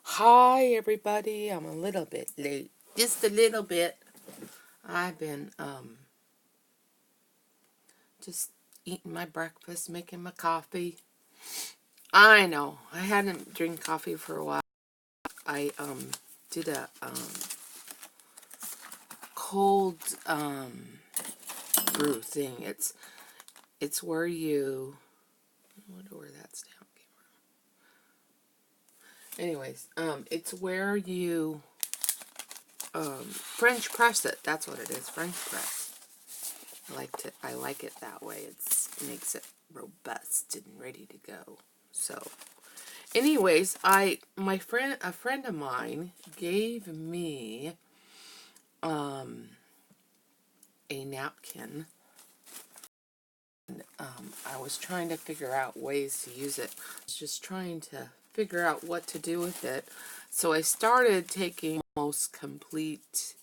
Hi everybody, I'm a little bit late. Just a little bit. I've been just eating my breakfast, making my coffee. I know, I hadn't drank coffee for a while. I did a cold brew thing. It's where you I wonder where that's down. Anyways, it's where you French press it. That's what it is, French press. I like it that way. It makes it robust and ready to go. So, anyways, a friend of mine gave me a napkin. I was trying to figure out ways to use it. I was just trying to figure out what to do with it. So I started taking most complete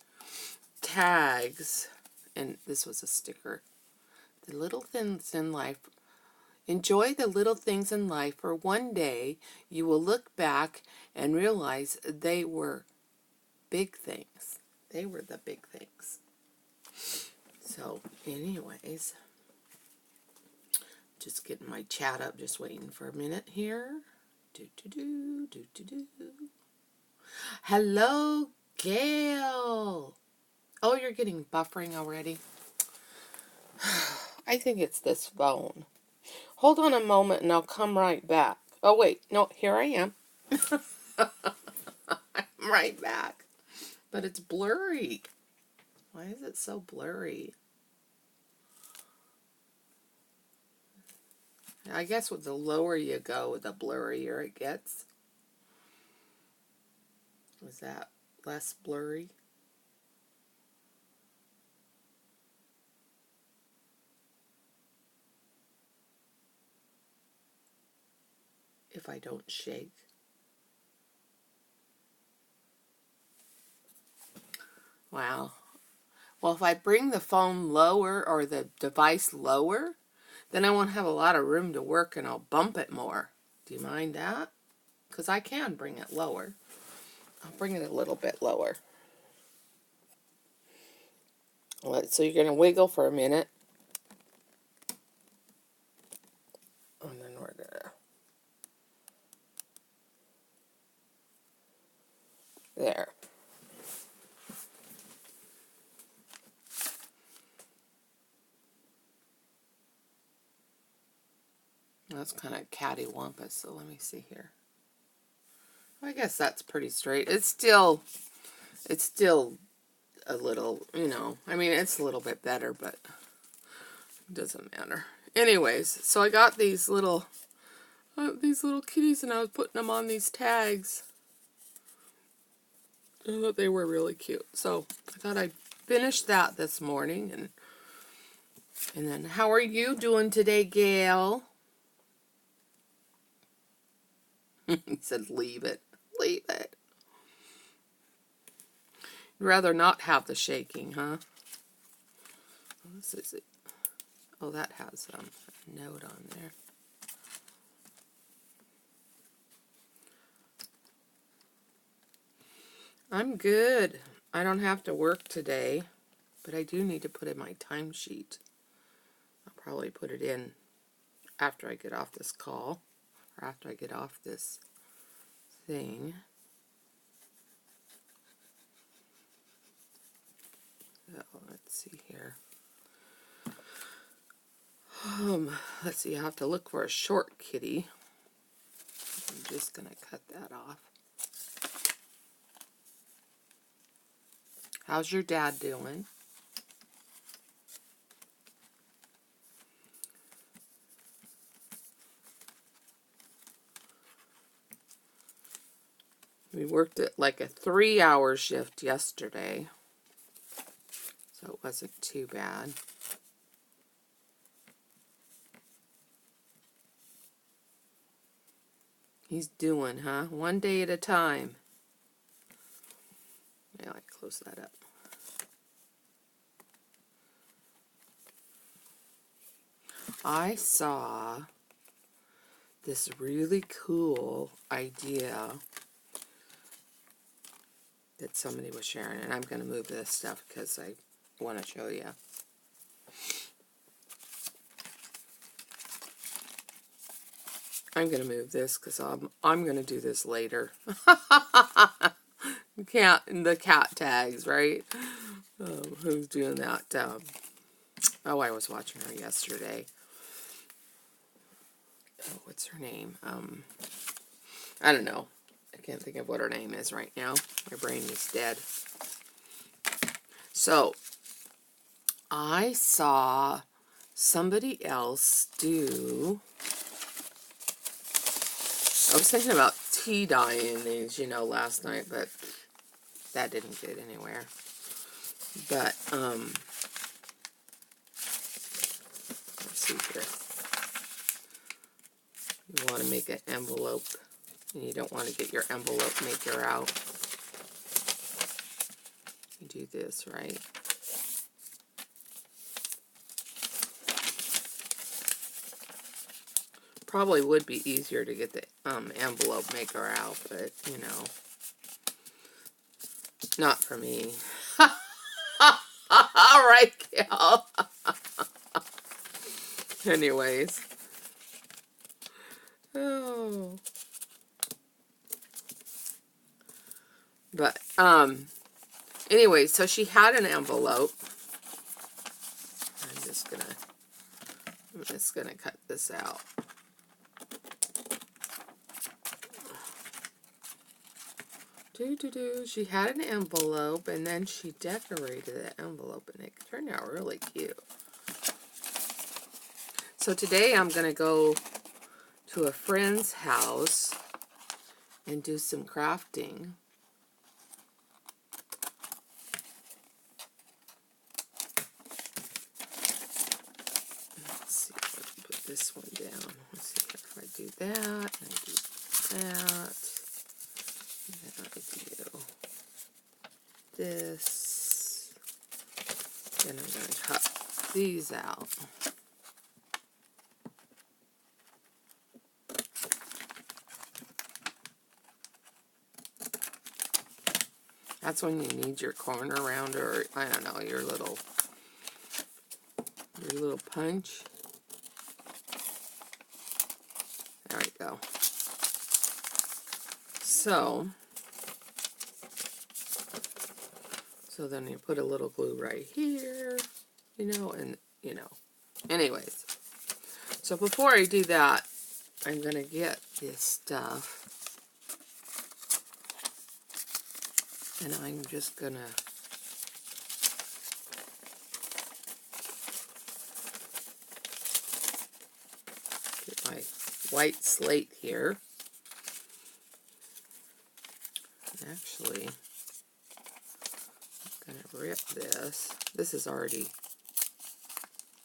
tags, and this was a sticker. The little things in life. Enjoy the little things in life, for one day you will look back and realize they were big things. They were the big things. So, anyways, just getting my chat up, just waiting for a minute here. Do. Hello, Gail. Oh, you're getting buffering already? I think it's this phone. Hold on a moment and I'll come right back. Oh, wait. No, here I am. I'm right back. But it's blurry. Why is it so blurry? I guess with the lower you go, the blurrier it gets. Was that less blurry? If I don't shake. Wow. Well, if I bring the phone lower or the device lower, then I won't have a lot of room to work and I'll bump it more. Do you mind that? Because I can bring it lower. I'll bring it a little bit lower. So you're going to wiggle for a minute. And then we're going to... There. That's kind of cattywampus, so let me see here. I guess that's pretty straight. It's still a little, I mean, it's a little bit better, but it doesn't matter. Anyways, so I got these little kitties, and I was putting them on these tags. I thought they were really cute, so I thought I'd finish that this morning, and then how are you doing today, Gail? He said, leave it. Leave it. You'd rather not have the shaking, huh? This is it. Oh, that has a note on there. I'm good. I don't have to work today, but I do need to put in my timesheet. I'll probably put it in after I get off this call, or after I get off this thing. So, let's see here. Let's see, I have to look for a short kitty. I'm just going to cut that off. How's your dad doing? We worked at like a 3-hour shift yesterday, so it wasn't too bad. He's doing, huh? One day at a time. Yeah, I close that up. I saw this really cool idea that somebody was sharing, and I'm going to move this stuff because I want to show you. I'm going to move this because I'm going to do this later. The cat tags, right? Who's doing that? Oh, I was watching her yesterday. Oh, what's her name? I don't know. I can't think of what her name is right now. My brain is dead. So, I saw somebody else do... I was thinking about tea dyeing these, you know, last night, but that didn't get anywhere. But, let's see here. You want to make an envelope, and you don't want to get your envelope maker out. You do this, right? Probably would be easier to get the envelope maker out, but, you know, not for me. All right, Cal. Anyways. Oh. But, anyway, so she had an envelope. I'm just gonna cut this out. She had an envelope, and then she decorated the envelope, and it turned out really cute. So today I'm going to go to a friend's house and do some crafting. Let's see if I can put this one down. Let's see if I do that, and I do that, and then I do this. Then I'm going to cut these out. That's when you need your corner rounder, or I don't know, your little punch. There we go. So then you put a little glue right here, you know, and, you know. Anyways, so before I do that, I'm going to get this stuff. And I'm just going to get my white slate here. And actually, I'm going to rip this. This is already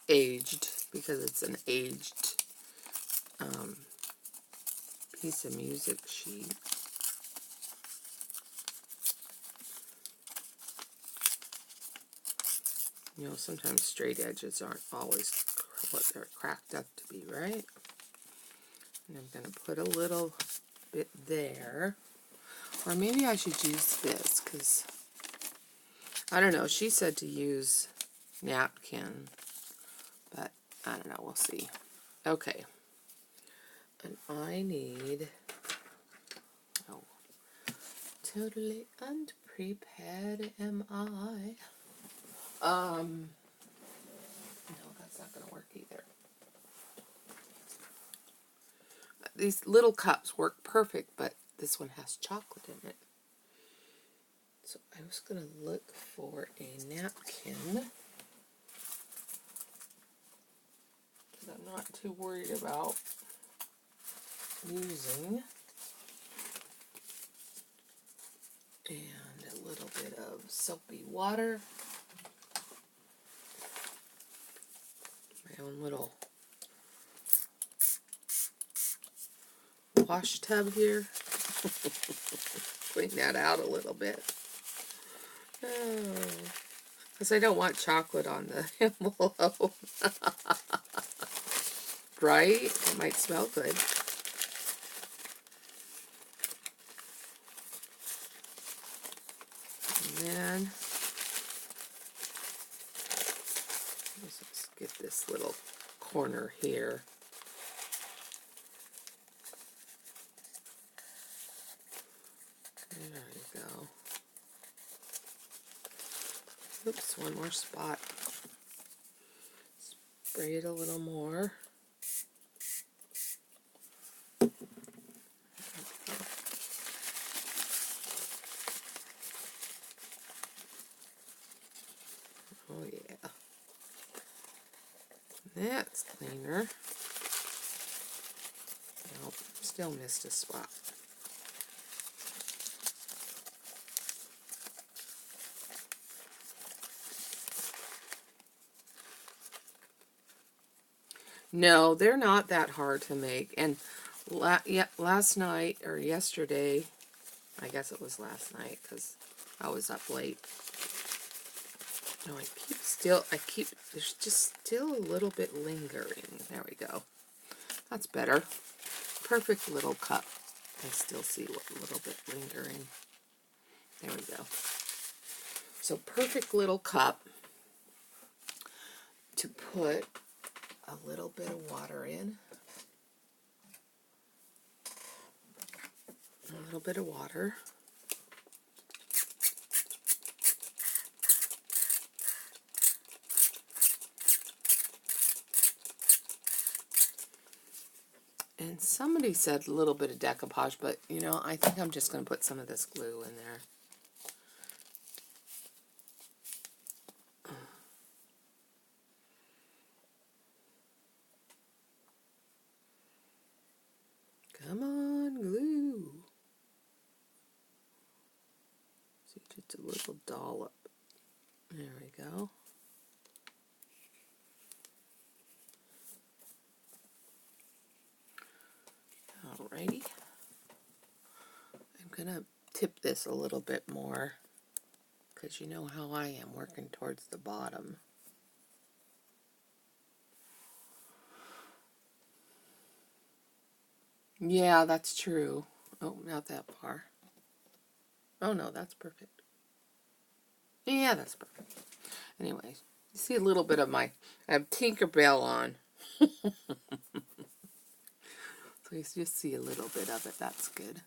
aged because it's an aged piece of music sheet. You know, sometimes straight edges aren't always what they're cracked up to be, right? And I'm going to put a little bit there. Or maybe I should use this, because, I don't know, she said to use napkin, but I don't know, we'll see. Okay. And I need, oh, totally unprepared am I. No, that's not going to work either. These little cups work perfect, but this one has chocolate in it. So I was going to look for a napkin that I'm not too worried about using. And a little bit of soapy water. My own little wash tub here. Clean that out a little bit. Because I don't want chocolate on the envelope. Right? It might smell good. then let's just get this little corner here. There you go. Oops, one more spot. Spray it a little more. Oh yeah. That's cleaner. Nope, still missed a spot. No, they're not that hard to make. And last night, or yesterday, I guess it was last night, because I was up late. No, there's just still a little bit lingering. There we go. That's better. Perfect little cup. I still see a little bit lingering. There we go. So perfect little cup to put a little bit of water in. A little bit of water. And somebody said a little bit of decoupage, but you know, I think I'm just going to put some of this glue in there. Come on, glue. See, just a little dollop. There we go. Alrighty. I'm going to tip this a little bit more, because you know how I am working towards the bottom. Yeah, that's true. Oh, not that far. Oh no, that's perfect. Yeah, that's perfect. Anyway, you see a little bit of I have Tinkerbell on. So you just see a little bit of it. That's good.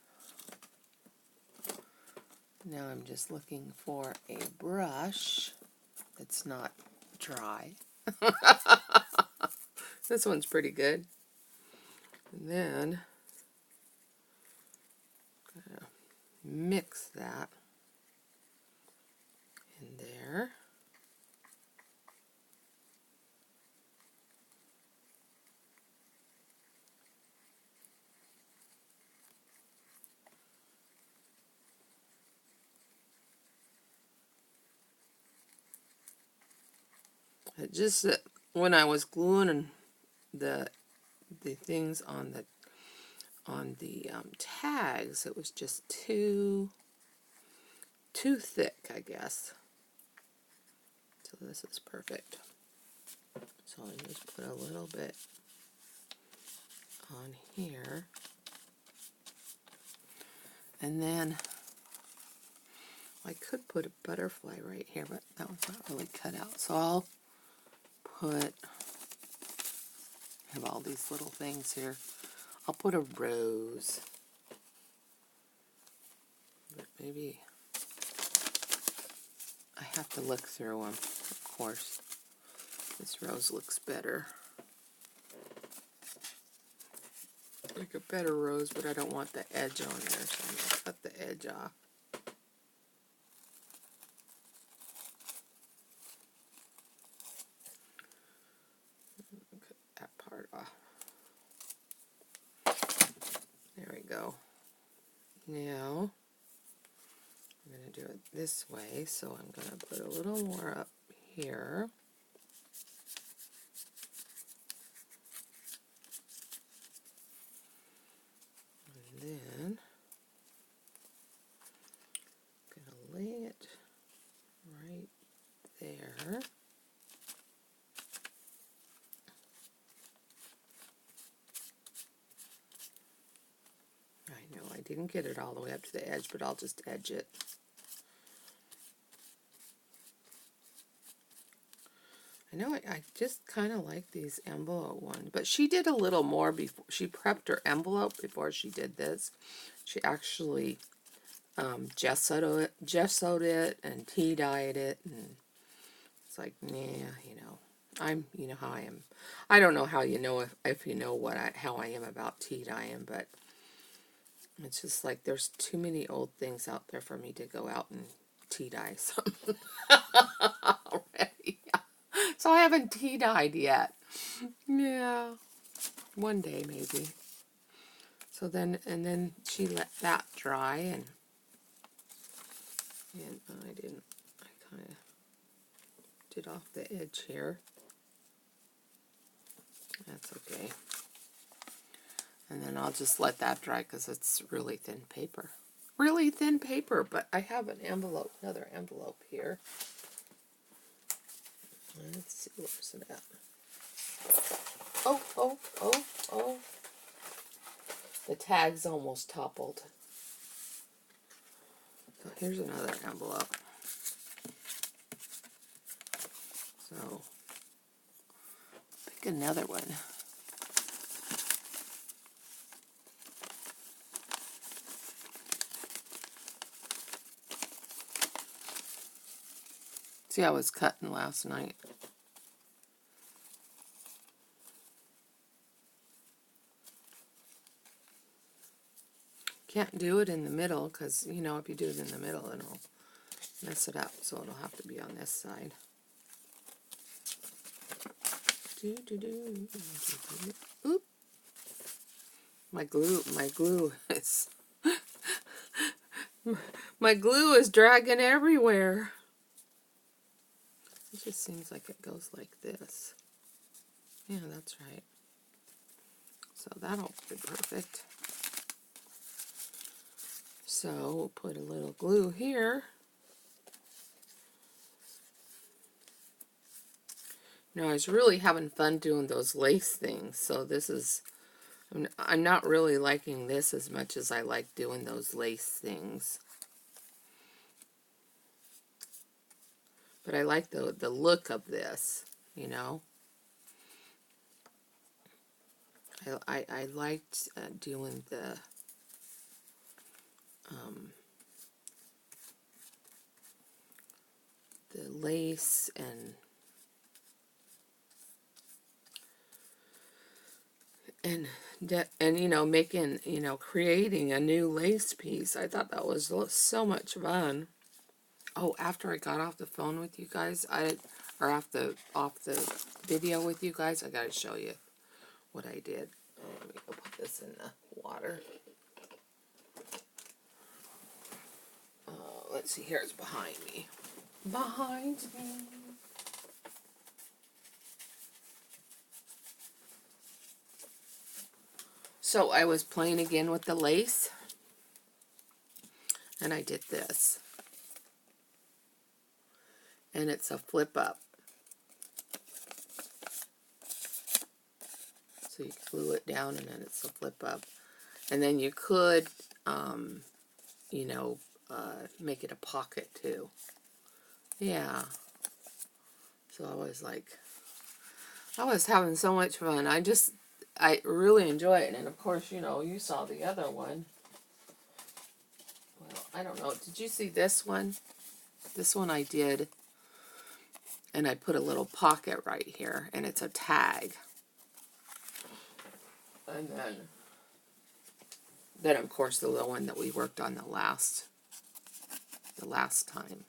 Now I'm just looking for a brush that's not dry. This one's pretty good. And then I'm gonna mix that in there. It just when I was gluing the things on the tags, it was just too thick, I guess. So this is perfect. So I just put a little bit on here, and then I could put a butterfly right here, but that one's not really cut out. So I'll have all these little things here. I'll put a rose, but maybe I have to look through them, of course. This rose looks better. Like a better rose, but I don't want the edge on there, so I'm going to cut the edge off. Cut that part off. There we go. Now, I'm going to do it this way, so I'm going to put a little more up here. And then, I'm going to lay it right there. I know I didn't get it all the way up to the edge, but I'll just edge it. I know I just kind of like these envelope ones, but she did a little more before. She prepped her envelope before she did this. She actually gessoed it and tea dyed it, and it's like, nah, you know how I am. I don't know how you know if you know how I am about tea dyeing, but it's just like there's too many old things out there for me to go out and tea dye something already. So I haven't tea dyed yet. Yeah, one day maybe. So then she let that dry, and I didn't. I kind of did off the edge here. That's okay. And then I'll just let that dry because it's really thin paper. Really thin paper, but I have another envelope here. Let's see, where's it at? Oh, oh, oh, oh. The tag's almost toppled. So here's another envelope. So, pick another one. See, I was cutting last night. Can't do it in the middle because, if you do it in the middle, it'll mess it up. So it'll have to be on this side. Oop. My glue is... my glue is dragging everywhere. It just seems like it goes like this. Yeah, that's right. So that'll be perfect. So we'll put a little glue here. Now I was really having fun doing those lace things. So this is, I'm not really liking this as much as I like doing those lace things. But I like the look of this, I liked doing the lace and making, creating a new lace piece. I thought that was so much fun. Oh, after I got off the phone with you guys, or off the video with you guys, I gotta show you what I did. Let me go put this in the water. Let's see, here it's behind me. Behind me. So I was playing again with the lace, and I did this. And it's a flip up. So you glue it down, and then it's a flip up. And then you could, make it a pocket too. Yeah. So I was having so much fun. I really enjoy it. And of course, you saw the other one. Well, I don't know. Did you see this one? This one I did. And I put a little pocket right here. And it's a tag. And then of course, the one that we worked on the last time.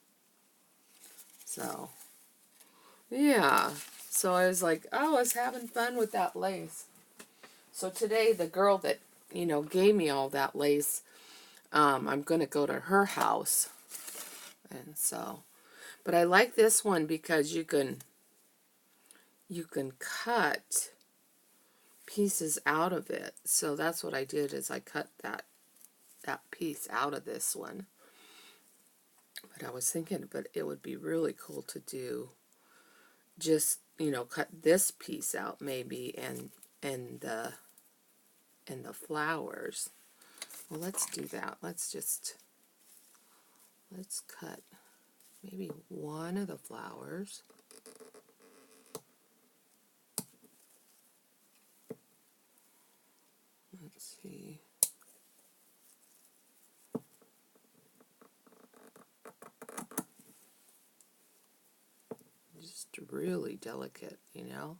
So, yeah. So I was like, oh, I was having fun with that lace. So today, the girl that, gave me all that lace, I'm going to go to her house. And so, but I like this one because you can cut pieces out of it. So that's what I did, is I cut that piece out of this one. But I was thinking, but it would be really cool to do just, cut this piece out maybe, and the flowers. Well, let's do that. Let's cut maybe one of the flowers. Let's see. Just really delicate, you know.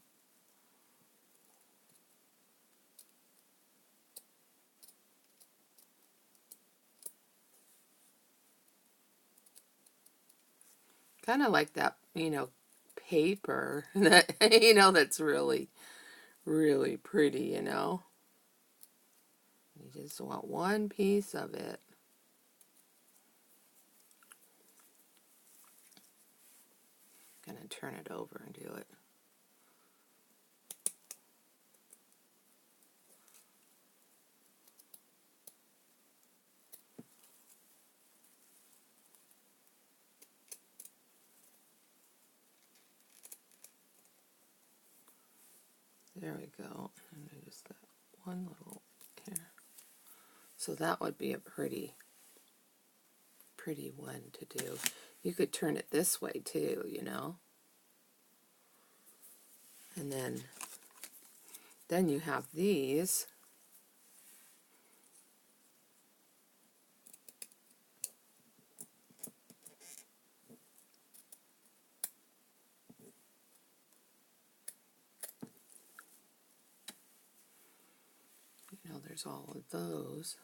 Kind of like that, you know, paper that, you know, that's really, really pretty, you know. You just want one piece of it. I'm going to turn it over and do it. There we go. And just that one little here. So that would be a pretty one to do. You could turn it this way too, you know. And then you have these. You know, there's all of those.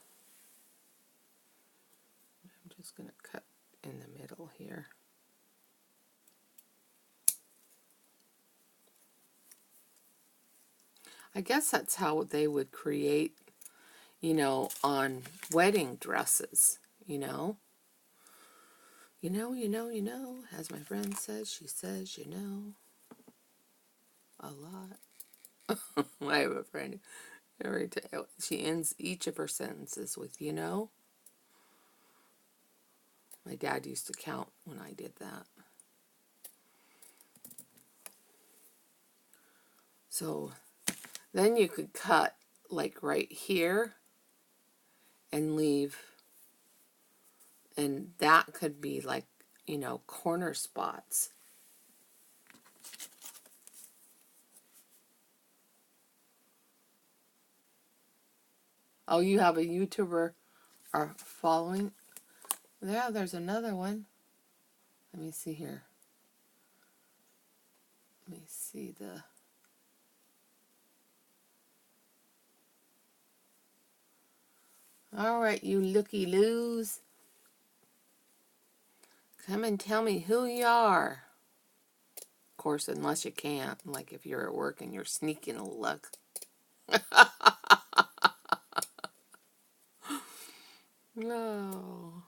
I'm just going to cut in the middle here. I guess that's how they would create, you know, on wedding dresses, you know. You know, as my friend says, she says, you know, a lot. I have a friend, every time she ends each of her sentences with, you know. My dad used to count when I did that. So then you could cut like right here and leave, and that could be like, you know, corner spots. Oh, you have a YouTuber are following? Yeah, there's another one. Let me see here. Let me see the... All right, you looky-loos. Come and tell me who you are. Of course, unless you can't. Like if you're at work and you're sneaking a look. No.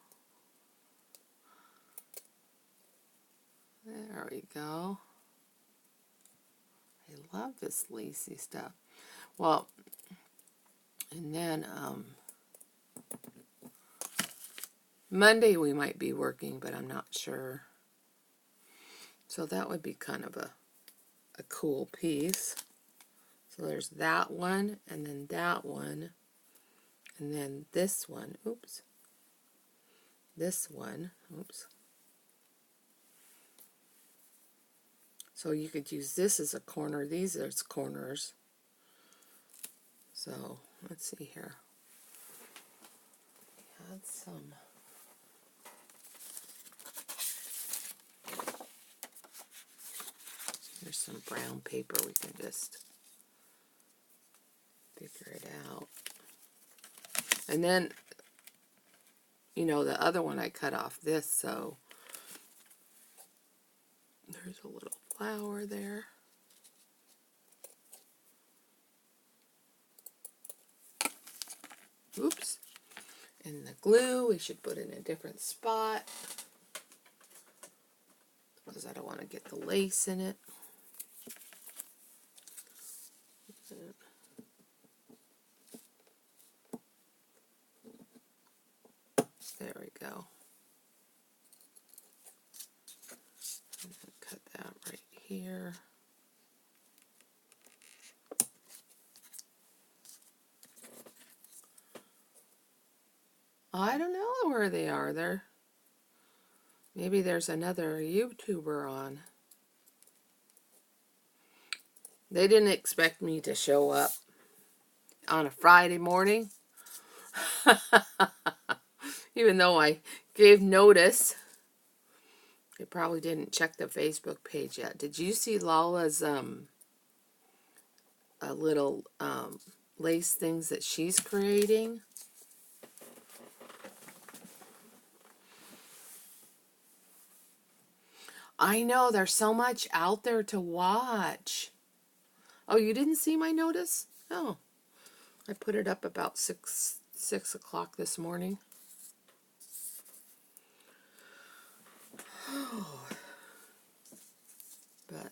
There we go. I love this lacy stuff. Well, and then Monday we might be working, but I'm not sure. So that would be kind of a cool piece. So there's that one, and then that one, and then this one. Oops. This one. Oops. So you could use this as a corner. These are corners. So let's see here. We had some. There's some brown paper. We can just figure it out. And then, you know, the other one I cut off this, so there's a little flower there. Oops. And the glue, we should put in a different spot because I don't want to get the lace in it. There we go. I'm going to cut that right here. I don't know where they are. Maybe there's another YouTuber on. They didn't expect me to show up on a Friday morning. Even though I gave notice. You probably didn't check the Facebook page yet. Did you see Lala's little lace things that she's creating? I know, there's so much out there to watch. Oh, you didn't see my notice? Oh, I put it up about 6 o'clock this morning. Oh, but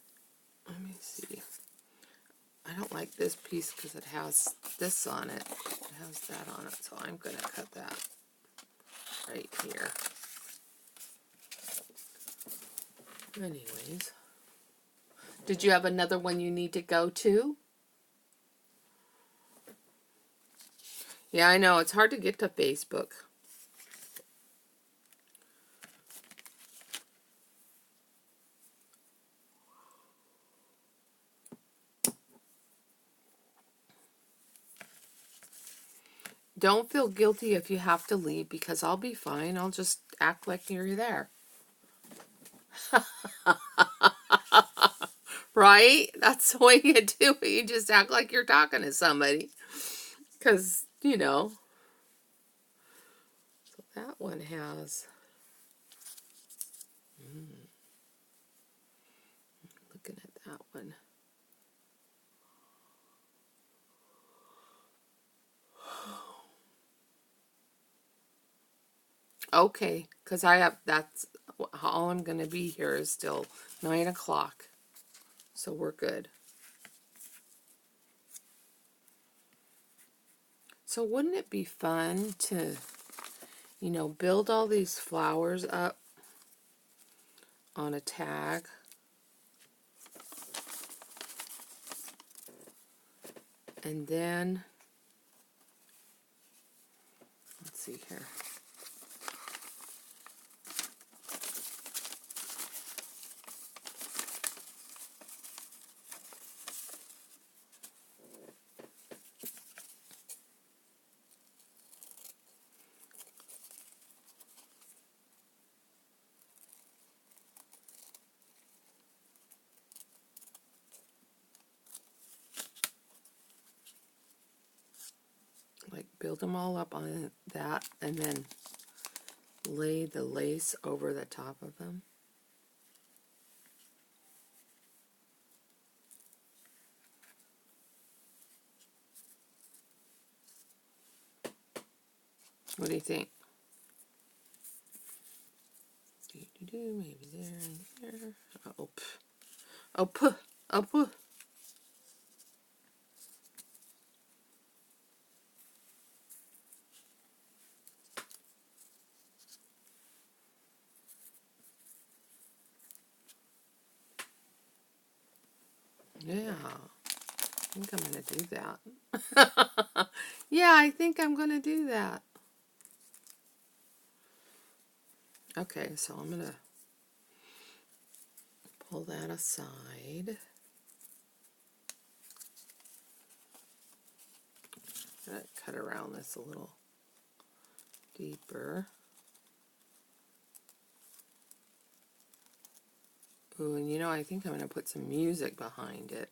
let me see. I don't like this piece because it has this on it. It has that on it, so I'm going to cut that right here. Anyways. Did you have another one you need to go to? Yeah, I know. It's hard to get to Facebook. Don't feel guilty if you have to leave because I'll be fine. I'll just act like you're there. Right? That's the way you do it. You just act like you're talking to somebody. Because, you know. So that one has... Looking at that one. Okay, because that's all I'm going to be here is till 9 o'clock. So we're good. So wouldn't it be fun to, you know, build all these flowers up on a tag? And then, let's see here. Like build them all up on that and then lay the lace over the top of them. What do you think? Maybe there and there. Oh, oh, puh, oh, puh. Yeah, I think I'm going to do that. Yeah, I think I'm going to do that. Okay, so I'm going to pull that aside. Cut around this a little deeper. Ooh, and you know, I think I'm going to put some music behind it.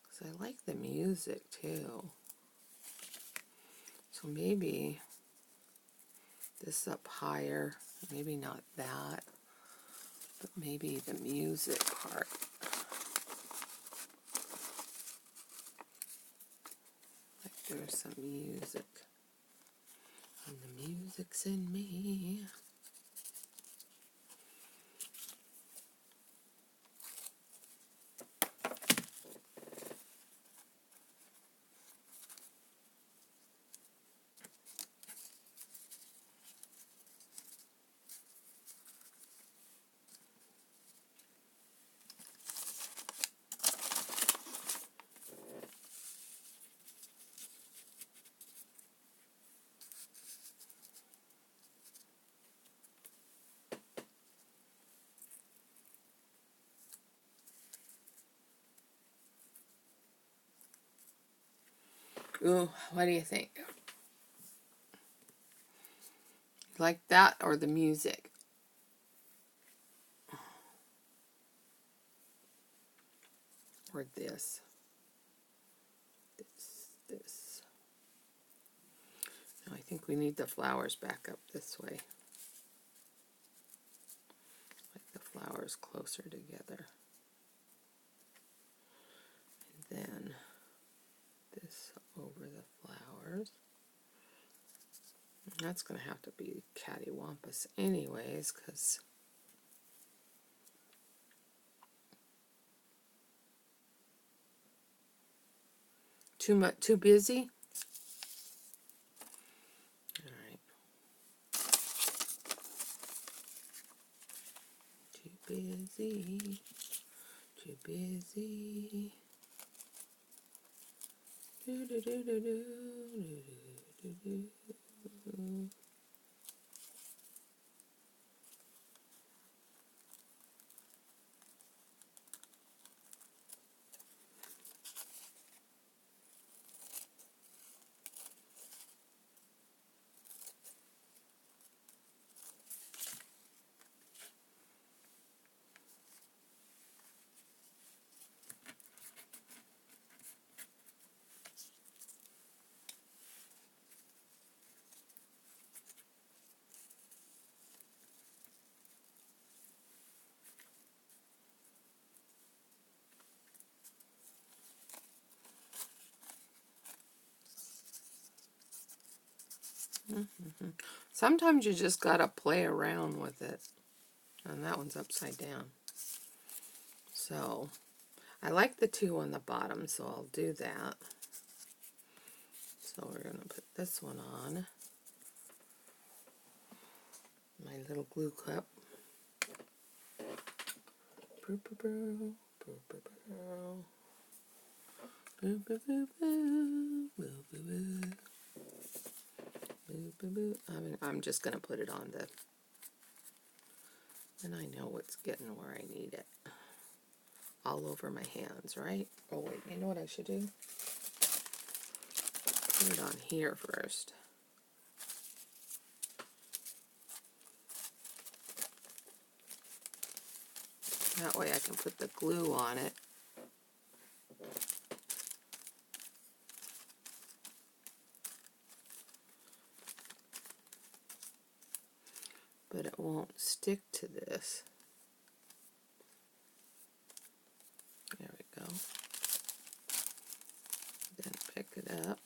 Because I like the music too. So maybe this up higher. Maybe not that. But maybe the music part. Like there's some music. And the music's in me. Ooh, what do you think? Like that or the music? Or this? This. No, I think we need the flowers back up this way. Like the flowers closer together. And then this over the flowers. And that's going to have to be cattywampus anyways, because too busy. All right. Too busy. Too busy. Do, do, do, do, do, do, do, do. Sometimes you just gotta play around with it. And that one's upside down. So, I like the two on the bottom, so I'll do that. So we're gonna put this one on. My little glue clip. Boo, boo, boo, boo, boo, boo. Boo, boo, boo, boo, boo, boo, boo. Boo, boo, boo. I'm just gonna put it on the, and I know it's getting where I need it. All over my hands, right? Oh wait, you know what I should do? Put it on here first. That way I can put the glue on it. But it won't stick to this. There we go. Then pick it up.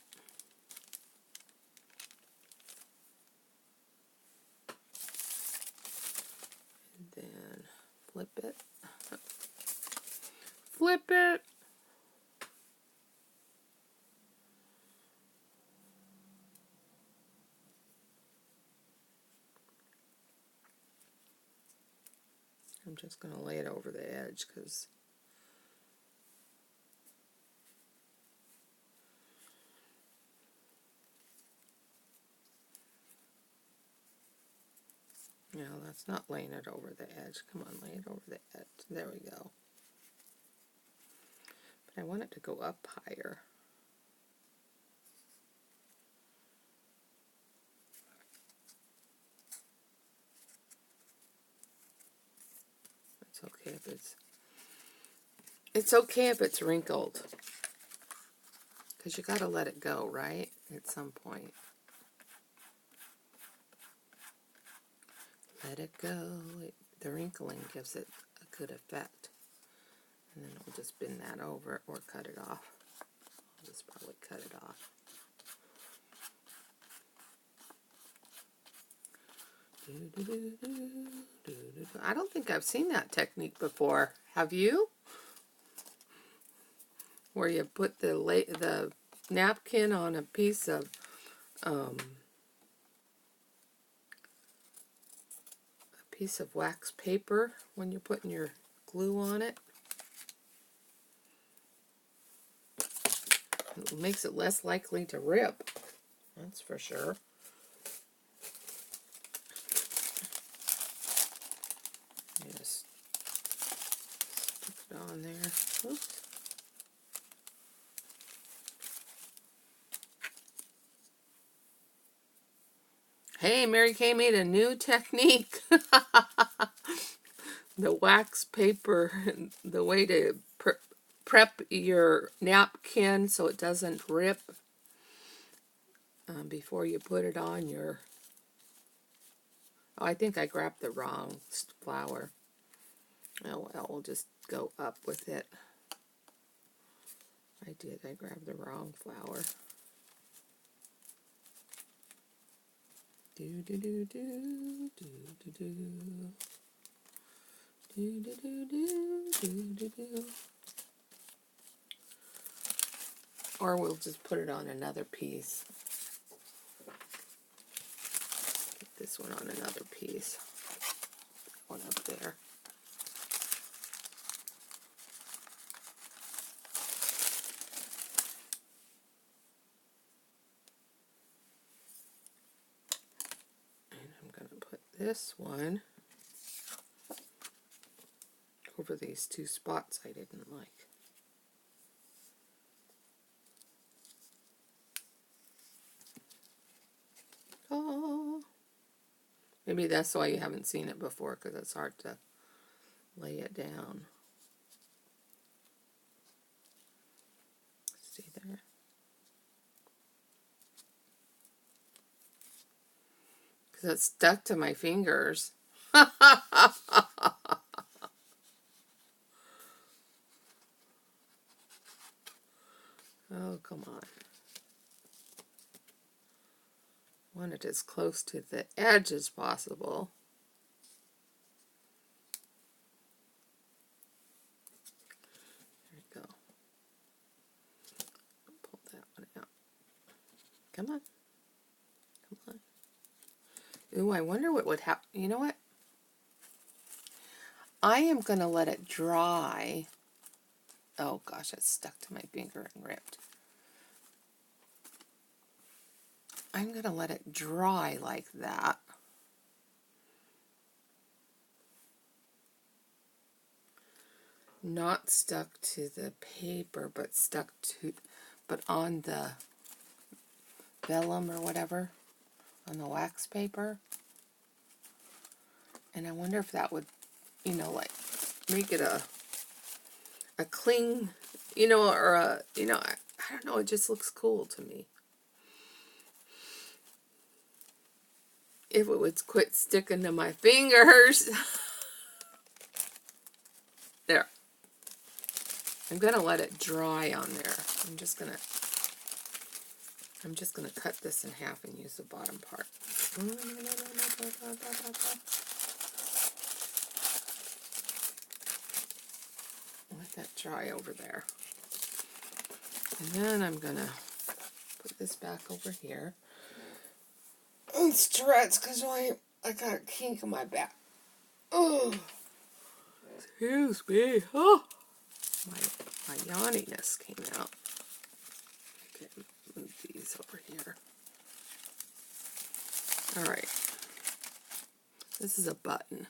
And then flip it. Flip it! I'm just going to lay it over the edge because no, that's not laying it over the edge. Come on, lay it over the edge. There we go. But I want it to go up higher. It's okay if it's wrinkled. Because you got to let it go, right? At some point. Let it go. The wrinkling gives it a good effect. And then we'll just bend that over or cut it off. I'll just probably cut it off. I don't think I've seen that technique before. Have you? Where you put the napkin on a piece of wax paper when you're putting your glue on it. It makes it less likely to rip. That's for sure. Just stick it on there. Oops. Hey, Mary Kay made a new technique. The wax paper, the way to prep your napkin so it doesn't rip before you put it on your... Oh, I think I grabbed the wrong flower. Oh well, we'll just go up with it. I did, I grabbed the wrong flower. Do do do do do do do do do do do do do. Or we'll just put it on another piece. Get this one on another piece. One up there. And I'm going to put this one over these two spots I didn't like. Oh, maybe that's why you haven't seen it before, because it's hard to lay it down. See there? Because it's stuck to my fingers. Oh, come on. Want it as close to the edge as possible. There you go. Pull that one out. Come on. Come on. Ooh, I wonder what would happen. You know what? I am going to let it dry. Oh gosh, it's stuck to my finger and ripped. I'm going to let it dry like that. Not stuck to the paper, but on the vellum or whatever, on the wax paper. And I wonder if that would, you know, like make it a cling, you know, or a, you know, I don't know, it just looks cool to me. If it would quit sticking to my fingers. There. I'm going to let it dry on there. I'm just going to cut this in half and use the bottom part. Let that dry over there. And then I'm going to put this back over here and stretch because I got a kink in my back. Oh, excuse me. Oh, my yawniness came out. Okay, move these over here. All right. This is a button.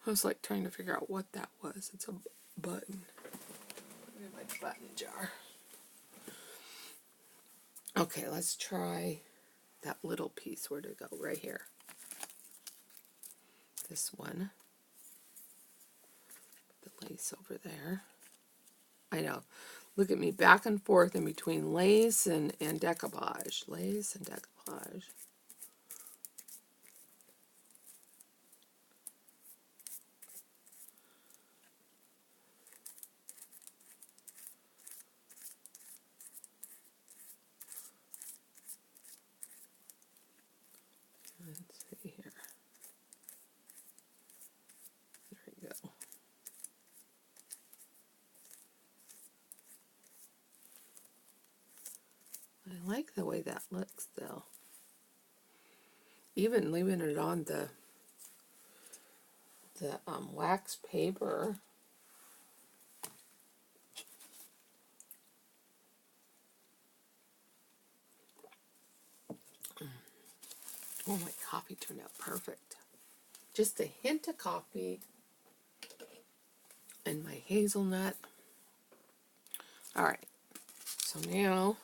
I was like trying to figure out what that was. It's a button. Look at my button jar. Okay, let's try that little piece. Where to go? Right here. This one. The lace over there. I know. Look at me, back and forth in between lace and decoupage. Lace and decoupage. Let's see here. There we go. I like the way that looks, though. Even leaving it on the wax paper. Oh, my coffee turned out perfect. Just a hint of coffee and my hazelnut. All right. So now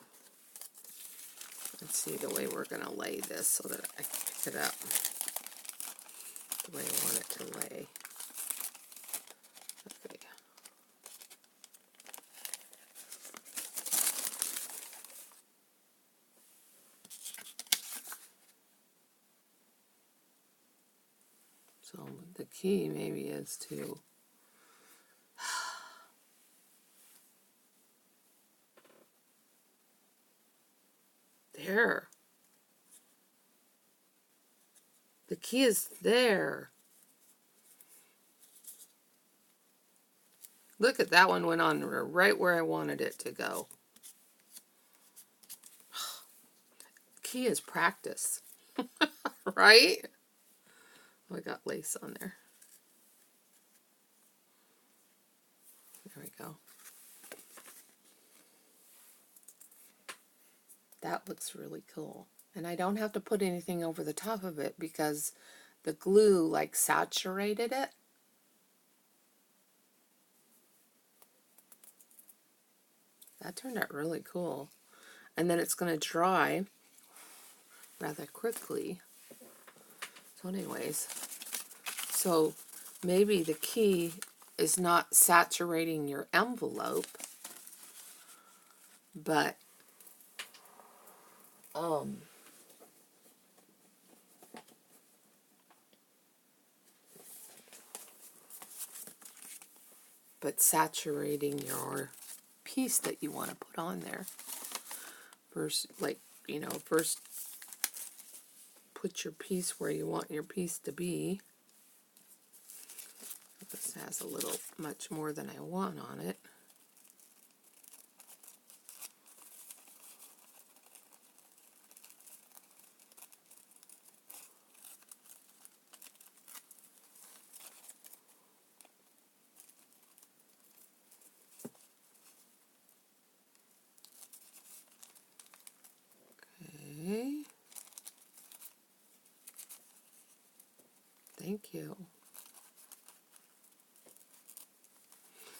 Let's see the way we're going to lay this so that I can pick it up the way I want it to lay. Okay. So the key maybe is to there. The key is there. Look at that one, went on right where I wanted it to go. Key is practice. Right? Oh, I got lace on there. There we go. That looks really cool. And I don't have to put anything over the top of it because the glue like saturated it. That turned out really cool. And then it's going to dry rather quickly. So anyways, so maybe the key is not saturating your envelope, but saturating your piece that you want to put on there. First, like, you know, first put your piece where you want your piece to be. This has a little much more than I want on it. Okay. Thank you.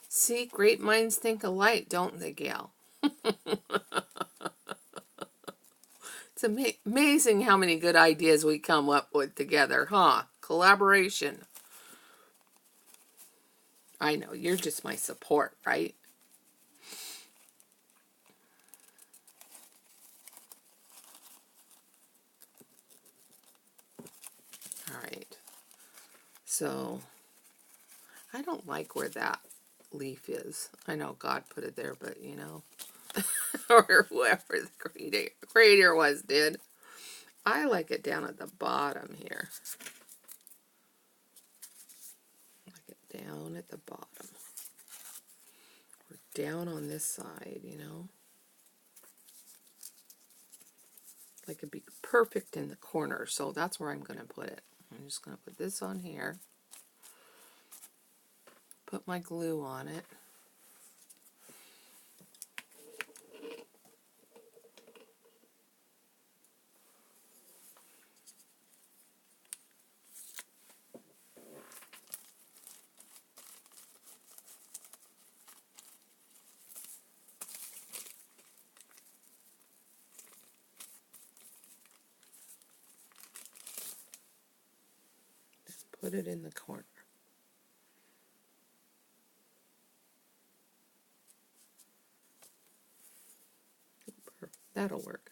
See, great minds think alike, don't they, Gail? It's amazing how many good ideas we come up with together, huh? Collaboration. I know, you're just my support, right? All right. So, I don't like where that leaf is. I know God put it there, but you know, or whoever the creator was did. I like it down at the bottom here. Like it down at the bottom. Or down on this side, you know. Like it'd be perfect in the corner, so that's where I'm going to put it. I'm just going to put this on here. Put my glue on it. Put it in the corner. That'll work.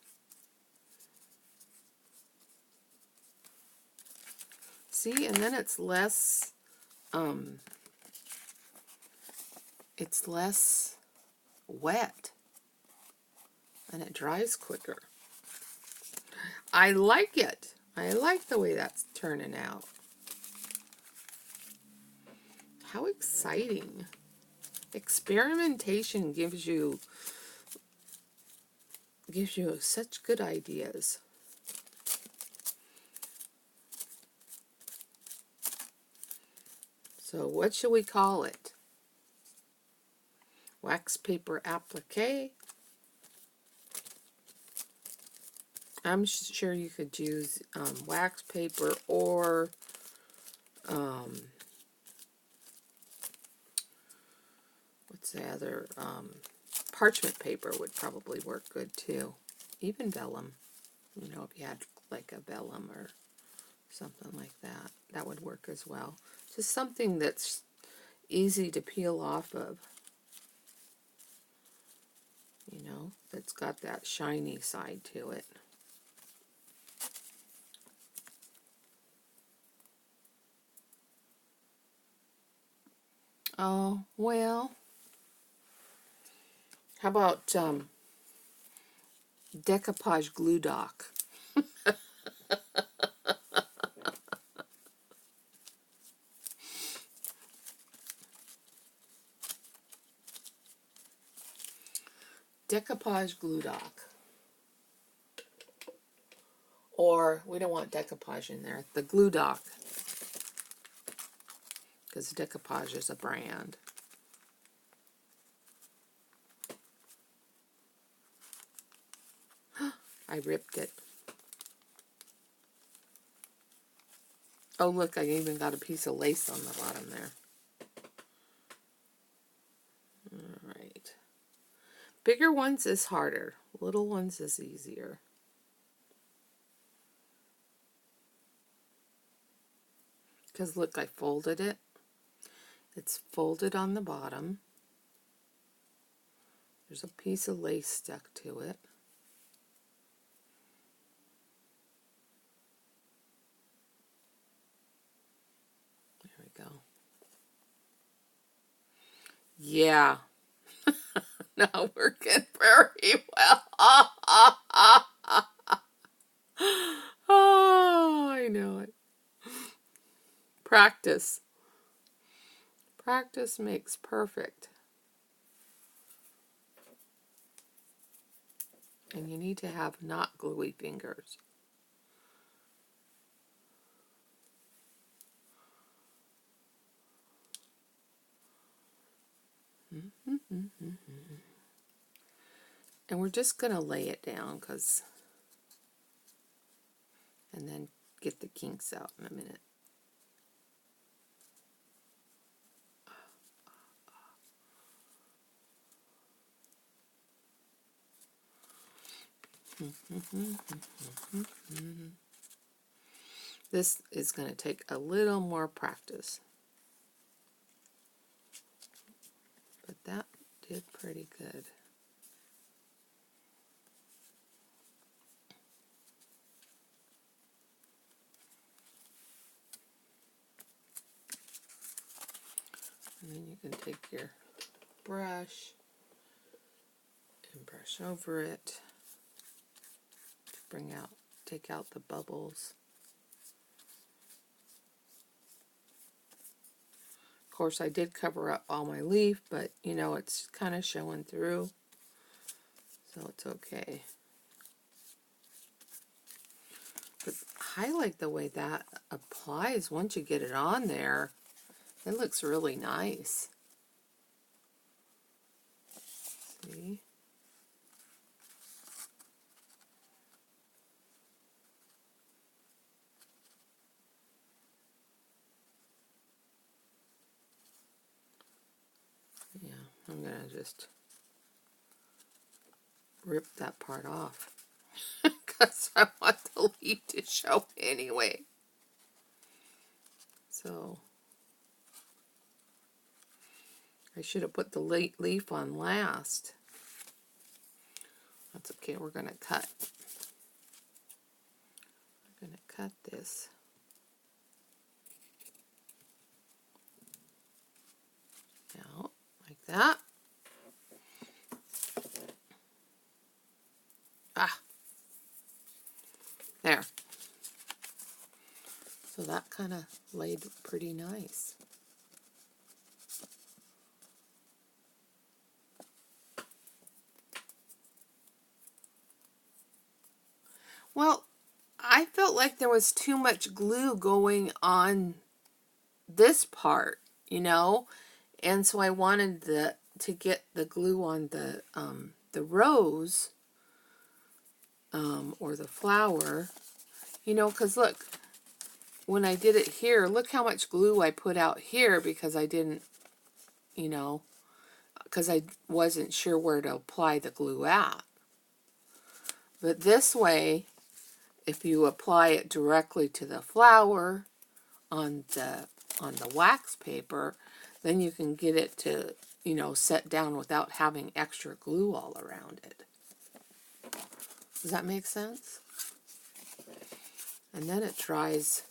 See, and then it's less wet and it dries quicker. I like it. I like the way that's turning out. How exciting. Experimentation gives you such good ideas. So what should we call it? Wax paper applique. I'm sure you could use wax paper or what's the other? Parchment paper would probably work good too. Even vellum. You know, if you had like a vellum or something like that, that would work as well. Just something that's easy to peel off of. You know, that's got that shiny side to it. Oh, well, how about decoupage glue dock? Decoupage glue dock. Or, we don't want decoupage in there, the glue dock. Because decoupage is a brand. I ripped it. Oh, look, I even got a piece of lace on the bottom there. Alright. Bigger ones is harder. Little ones is easier. Because look, I folded it. It's folded on the bottom. There's a piece of lace stuck to it. There we go. Yeah. Not working very well. Oh, I know it. Practice. Practice makes perfect. And you need to have not gluey fingers. And we're just going to lay it down and then get the kinks out in a minute. This is going to take a little more practice. But that did pretty good. And then you can take your brush and brush over it to take out the bubbles. Of course, I did cover up all my leaf, but you know, it's kind of showing through, so it's okay. But I like the way that applies once you get it on there. It looks really nice. See? Yeah, I'm going to just rip that part off because I want the leaf to show anyway. So I should have put the leaf on last. That's okay, we're going to cut. We're going to cut this. Out like that. Ah, there. So that kind of laid pretty nice. Well, I felt like there was too much glue going on this part, you know, and so I wanted to get the glue on the rose or the flower, you know, because look, when I did it here, look how much glue I put out here because I didn't, you know, because I wasn't sure where to apply the glue at. But this way, if you apply it directly to the flower on the wax paper, then you can get it to, you know, set down without having extra glue all around it. Does that make sense? And then it dries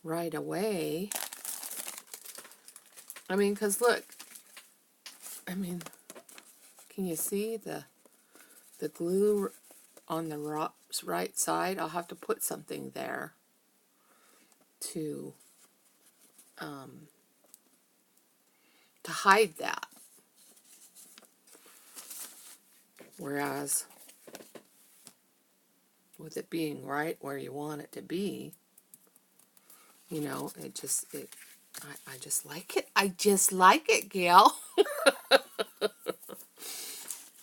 right away. I mean, because look, I mean, can you see the glue on the right side? I'll have to put something there to hide that. Whereas with it being right where you want it to be, you know, I just like it. I just like it, Gail.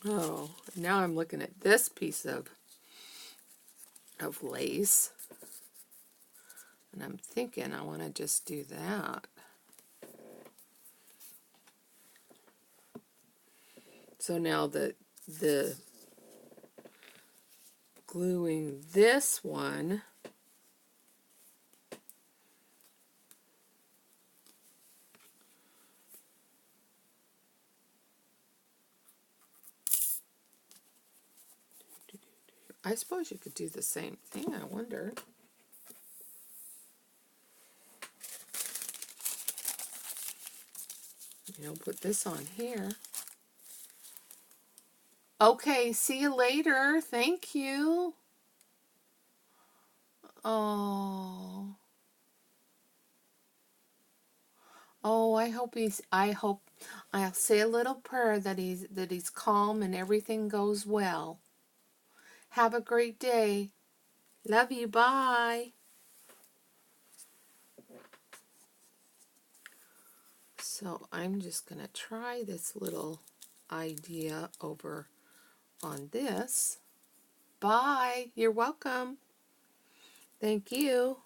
Oh, now I'm looking at this piece of lace, and I'm thinking I want to just do that. So now the gluing this one, I suppose you could do the same thing, I wonder. You know, put this on here. Okay, see you later. Thank you. Oh. Oh, I'll say a little prayer that he's calm and everything goes well. Have a great day. Love you. Bye. So I'm just going to try this little idea over on this. Bye. You're welcome. Thank you.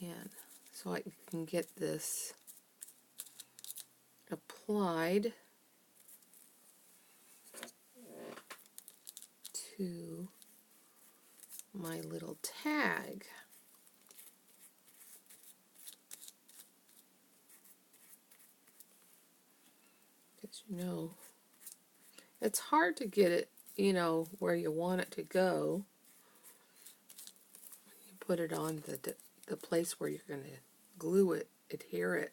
And so I can get this applied to my little tag. Because, you know, it's hard to get it, you know, where you want it to go. You put it on the place where you're going to glue it, adhere it,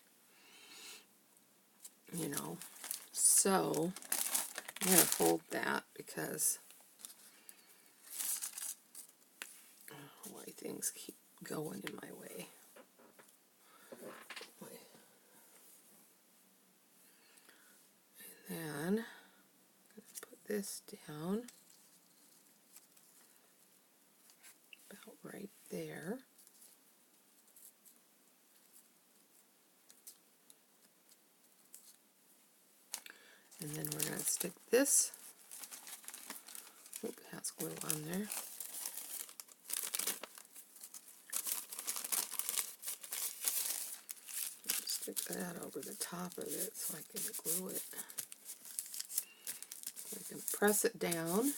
you know. So I'm going to fold that because why things keep going in my way. And then I'm going to put this down about right there. And then we're going to stick this. Oop, it has glue on there. Stick that over the top of it so I can glue it. I can press it down.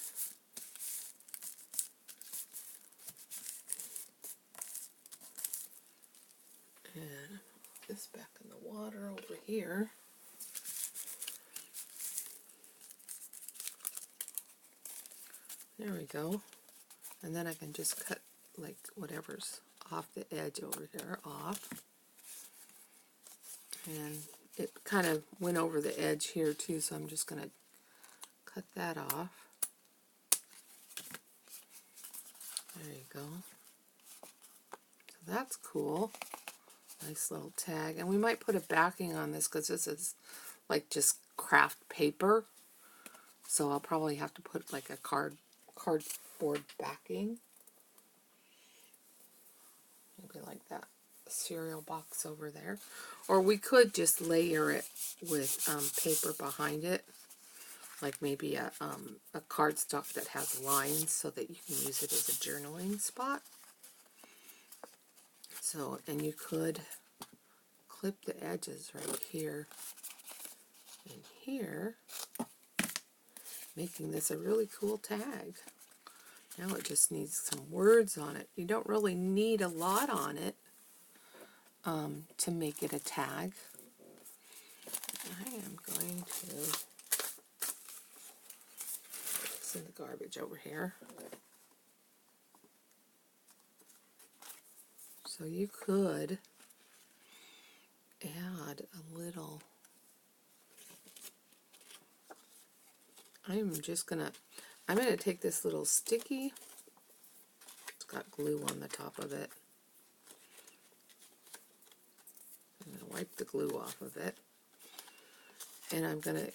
And put this back in the water over here. There we go. And then I can just cut like whatever's off the edge over there off. And it kind of went over the edge here too, so I'm just going to cut that off. There you go. So that's cool. Nice little tag. And we might put a backing on this because this is like just craft paper. So I'll probably have to put like a cardboard backing. Maybe like that cereal box over there. Or we could just layer it with paper behind it. Like maybe a cardstock that has lines so that you can use it as a journaling spot. So, and you could clip the edges right here and here, making this a really cool tag. Now it just needs some words on it. You don't really need a lot on it to make it a tag. I am going to send the garbage over here. So you could add a little. I'm going to take this little sticky. It's got glue on the top of it. I'm going to wipe the glue off of it. And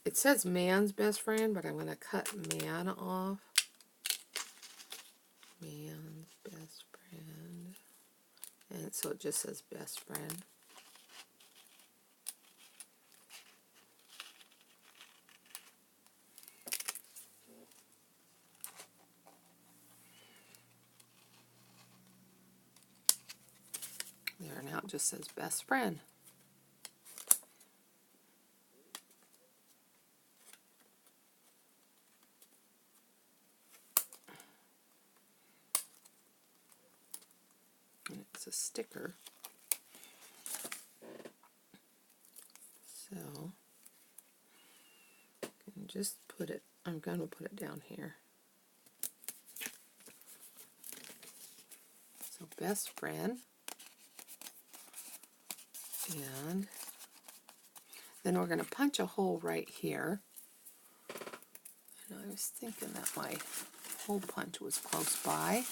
it says man's best friend, but I'm going to cut man off. Man's best friend. And so it just says best friend. There, now it just says best friend. And it's a sticker. So, I can just put it, I'm going to put it down here. So, best friend. And then we're going to punch a hole right here. And I was thinking that my hole punch was close by.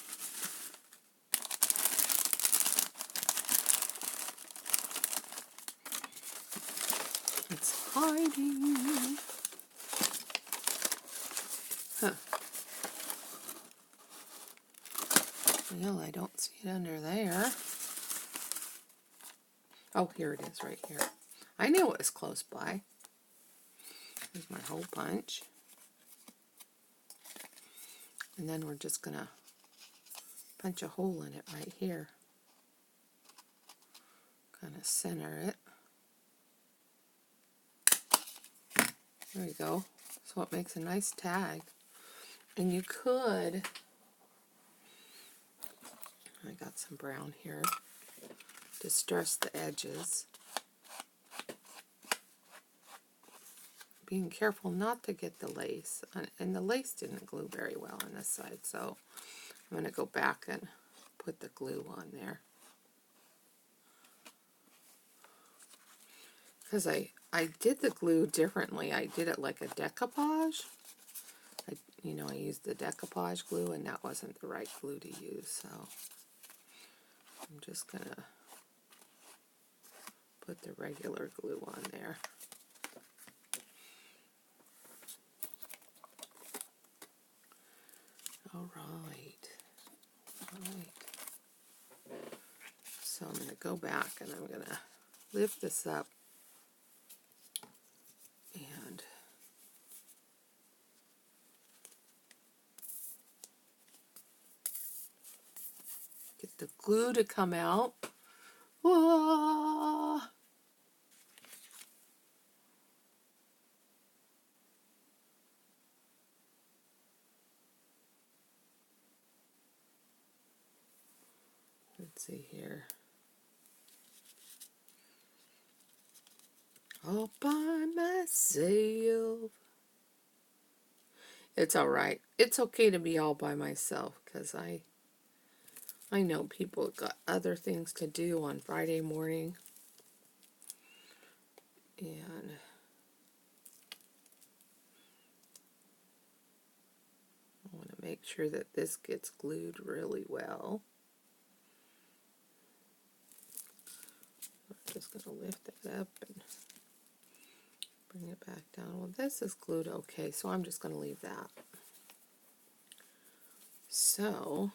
It's hiding. Huh. Well, I don't see it under there. Oh, here it is, right here. I knew it was close by. Here's my hole punch. And then we're just going to punch a hole in it right here. Kind of center it. There we go. So it makes a nice tag. And you could, I got some brown here, distress the edges. Being careful not to get the lace. And the lace didn't glue very well on this side, so I'm going to go back and put the glue on there. Because I did the glue differently. I did it like a decoupage. I used the decoupage glue, and that wasn't the right glue to use, so I'm just going to put the regular glue on there. All right. So I'm going to go back and I'm going to lift this up and get the glue to come out. Whoa! Let's see here. All by myself. It's all right. It's okay to be all by myself because I know people have got other things to do on Friday morning. And I want to make sure that this gets glued really well. I'm just going to lift it up and bring it back down. Well, this is glued okay, so I'm just going to leave that. So,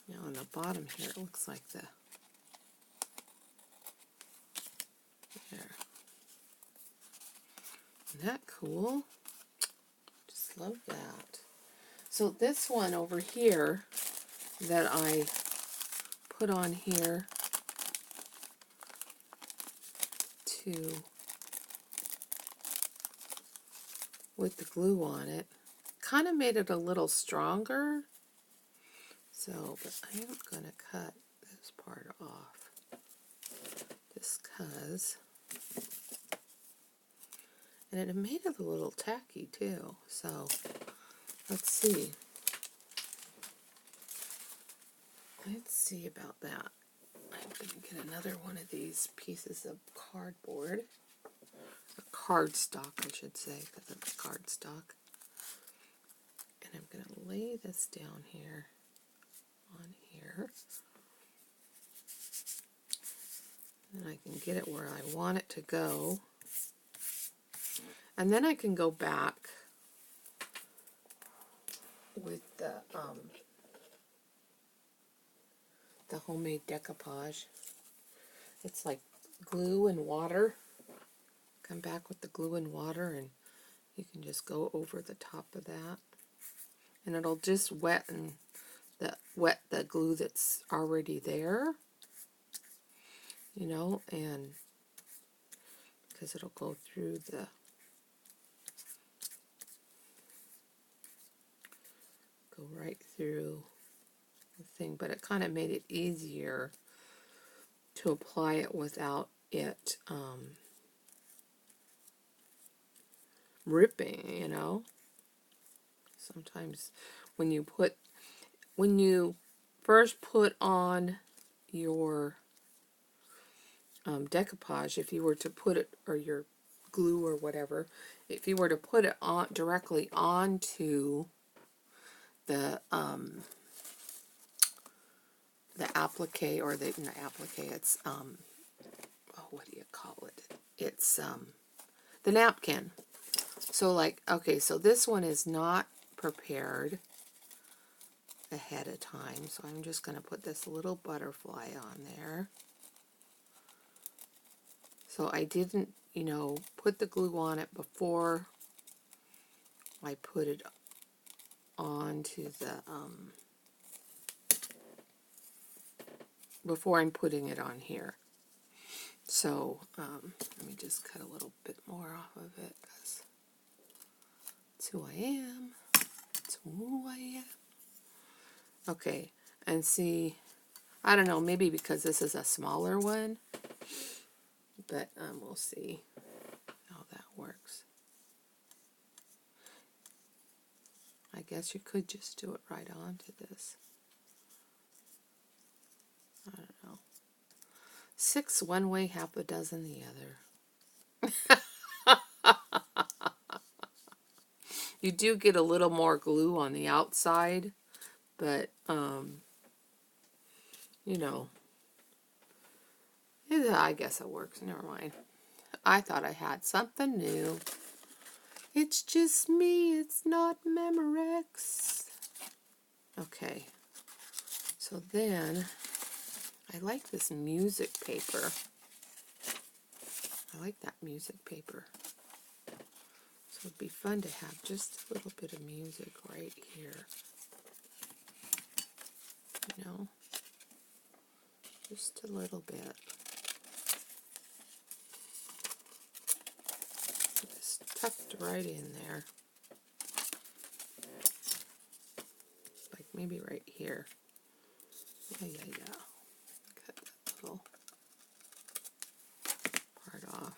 now on the bottom here, it looks like there. Isn't that cool? Just love that. So this one over here that I put on here to with the glue on it. Kind of made it a little stronger. So, but I am going to cut this part off. Just because. And it made it a little tacky too. So, let's see. Let's see about that. I'm going to get another one of these pieces of cardboard. Or cardstock, I should say, because it's cardstock. And I'm going to lay this down here, on here. And I can get it where I want it to go. And then I can go back with the homemade decoupage. It's like glue and water. Come back with the glue and water, and you can just go over the top of that. And it'll just wet the glue that's already there. You know, and because it'll go through go right through the thing, but it kind of made it easier to apply it without it ripping, you know. Sometimes when you first put on your decoupage, if you were to put it, or your glue or whatever, if you were to put it on directly onto the applique, or not applique, it's oh, what do you call it? It's the napkin. So like, okay, so this one is not prepared ahead of time, so I'm just going to put this little butterfly on there. So I didn't, you know, put the glue on it before I put it onto the before I'm putting it on here. So let me just cut a little bit more off of it, because it's who I am. It's who I am. Okay, and see, I don't know, maybe because this is a smaller one, but we'll see how that works. I guess you could just do it right onto this. I don't know. 6 one way, half a dozen the other. You do get a little more glue on the outside, but, you know, I guess it works. Never mind. I thought I had something new. It's just me. It's not Memorex. Okay. So then, I like this music paper. I like that music paper. So it'd be fun to have just a little bit of music right here. You know? Just a little bit. It's tucked right in there. Like maybe right here. Yeah. Cut that little part off.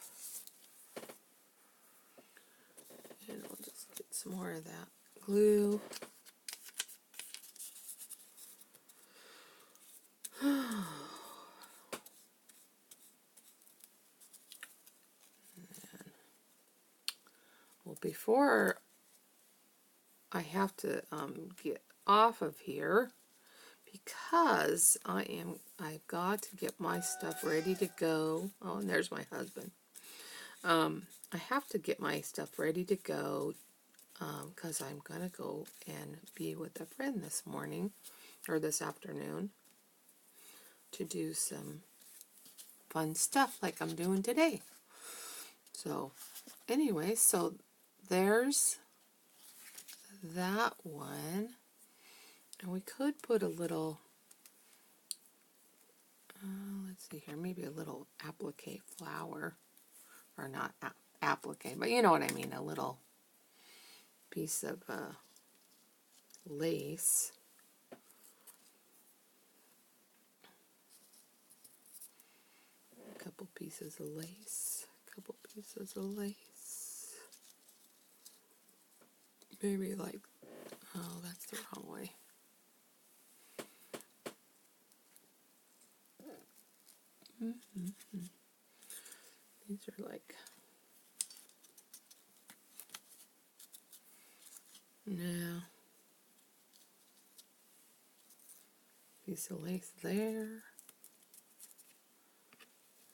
And we'll just get some more of that glue. Well, before I have to get off of here, because I've got to get my stuff ready to go. Oh, and there's my husband. I have to get my stuff ready to go because I'm going to go and be with a friend this morning, or this afternoon, to do some fun stuff like I'm doing today. So, anyway, so there's that one. And we could put a little, let's see here, maybe a little applique flower, or not applique, but you know what I mean, a little piece of lace. A couple pieces of lace. A couple pieces of lace. Maybe like, oh, that's the wrong way. These are like, no. Piece of lace there.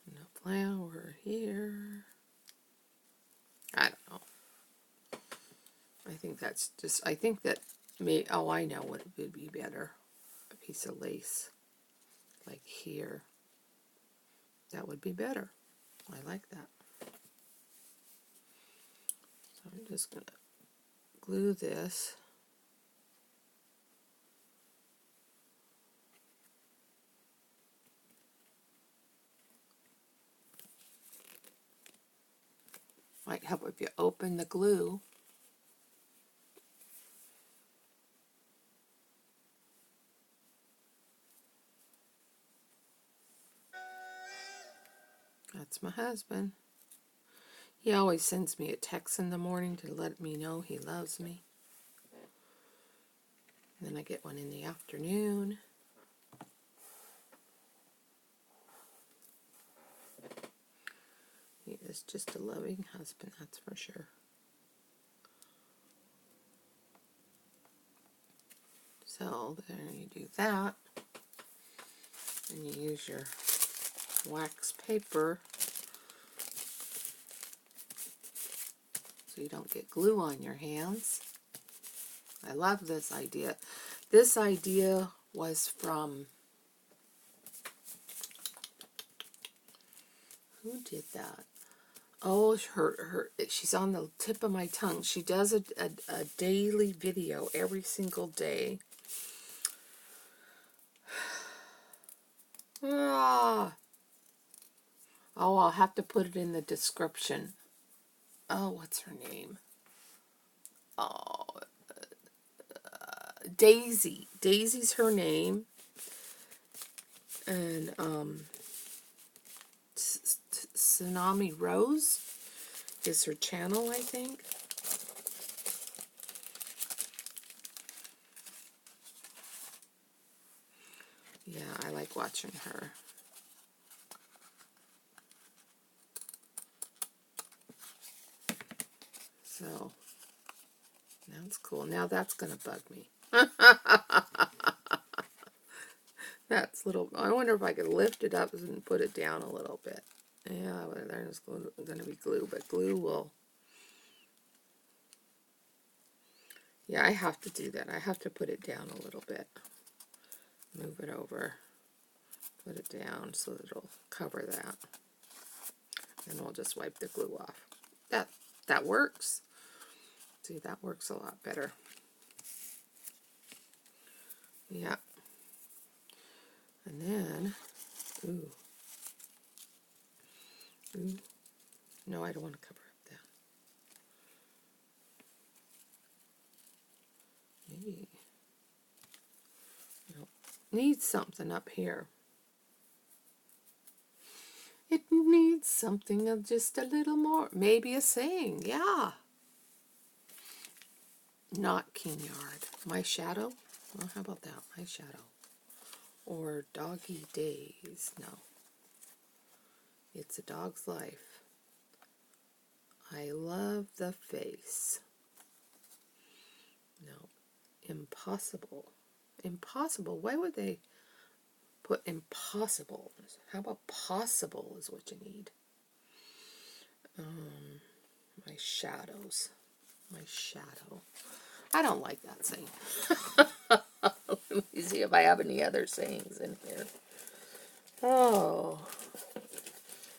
And a flower here. I don't know. I think that's just, I think that oh, I know what would be better. A piece of lace. Like here. That would be better. I like that. So I'm just going to glue this. Might help if you open the glue. That's my husband. He always sends me a text in the morning to let me know he loves me. And then I get one in the afternoon. He is just a loving husband, that's for sure. So then you do that, and you use your wax paper so you don't get glue on your hands. I love this idea. This idea was from, who did that? Oh, she's on the tip of my tongue. She does a daily video every single day. Ah. Oh, I'll have to put it in the description. Oh, what's her name? Oh, Daisy. Daisy's her name. And, Tsunami Rose is her channel, I think. Yeah, I like watching her. So, that's cool. Now that's going to bug me. That's little, I wonder if I could lift it up and put it down a little bit. Yeah, well, there's going to be glue, but glue will, yeah, I have to do that. I have to put it down a little bit. Move it over, put it down so that it'll cover that. And we'll just wipe the glue off. That works. See, that works a lot better. Yeah. And then, ooh. No, I don't want to cover up that. Maybe. Nope. Needs something up here. It needs something of just a little more. Maybe a saying, yeah. Not King Yard. My shadow? Well, how about that? My shadow. Or Doggy Days. No. It's a dog's life. I love the face. No. Impossible. Impossible. Why would they put impossible? How about possible is what you need? My shadows. My shadow. I don't like that saying. Let me see if I have any other sayings in here. Oh.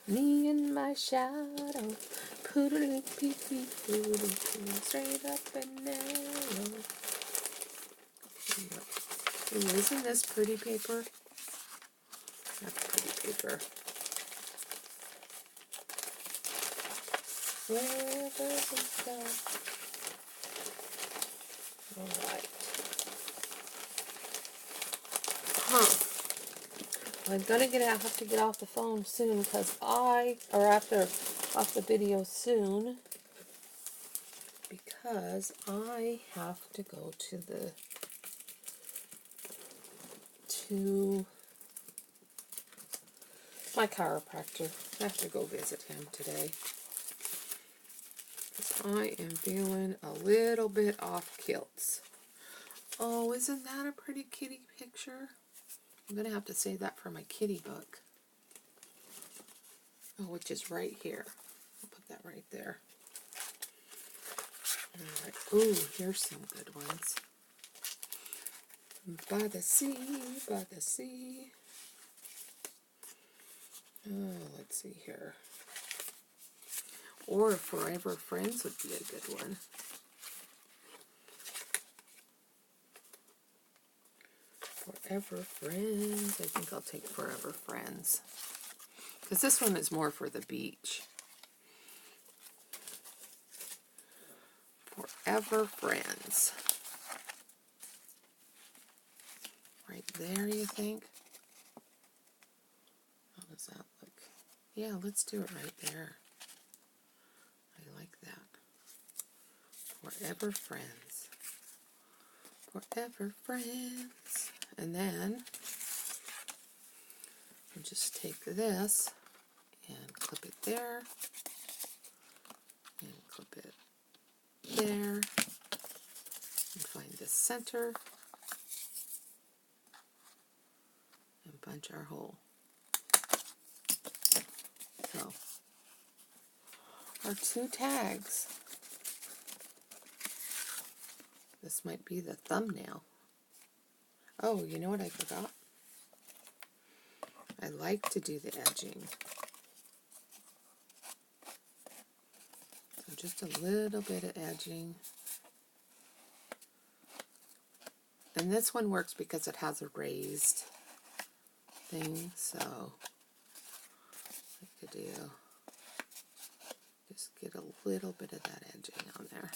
Me and my shadow. Poodly pee pee poodly straight up and narrow. Ooh, isn't this pretty paper? That's pretty paper. Where does it go? I'm gonna have to get off the phone soon because off the video soon because I have to go to my chiropractor. I have to go visit him today. I am feeling a little bit off kilts. Oh, isn't that a pretty kitty picture? I'm going to have to save that for my kitty book. Oh, which is right here. I'll put that right there. Alright. Ooh, here's some good ones. By the sea, by the sea. Oh, let's see here. Or Forever Friends would be a good one. Forever Friends. I think I'll take Forever Friends. Because this one is more for the beach. Forever Friends. Right there, you think? How does that look? Yeah, let's do it right there. I like that. Forever Friends. Forever Friends. And then I'll just take this and clip it there. And clip it there. And find the center. And punch our hole. So, our 2 tags. This might be the thumbnail. Oh, you know what I forgot? I like to do the edging. So just a little bit of edging. And this one works because it has a raised thing, so I could do just get a little bit of that edging on there.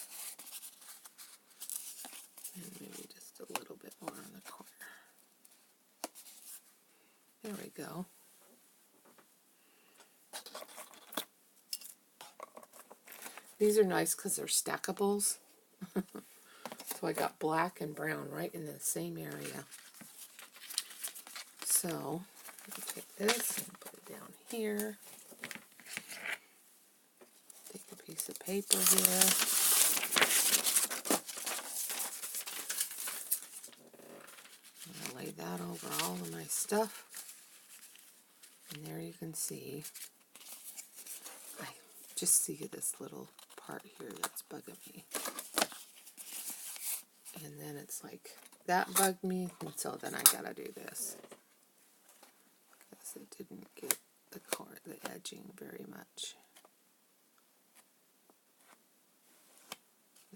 And maybe just a little bit more on the corner. There we go. These are nice because they're stackables. So I got black and brown right in the same area. So I'll take this and put it down here. Take a piece of paper here. I'm going to lay that over all of my stuff. And there you can see, I just see this little part here that's bugging me. And then it's like, that bugged me, and so then I gotta do this. Because it didn't get the edging very much.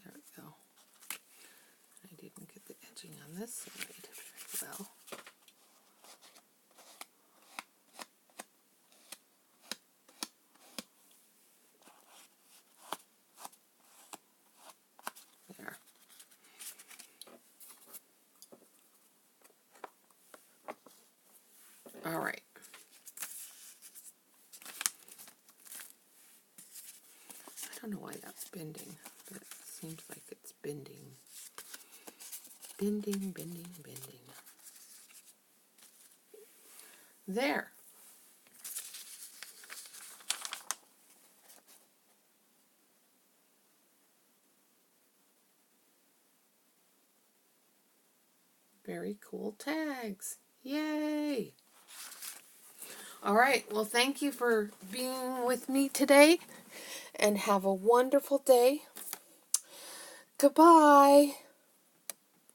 There we go. I didn't get the edging on this side very well. There. All right. I don't know why that's bending, but it seems like it's bending. Bending, bending, bending. There. Very cool tags. Yay! All right, well, thank you for being with me today, and have a wonderful day. Goodbye.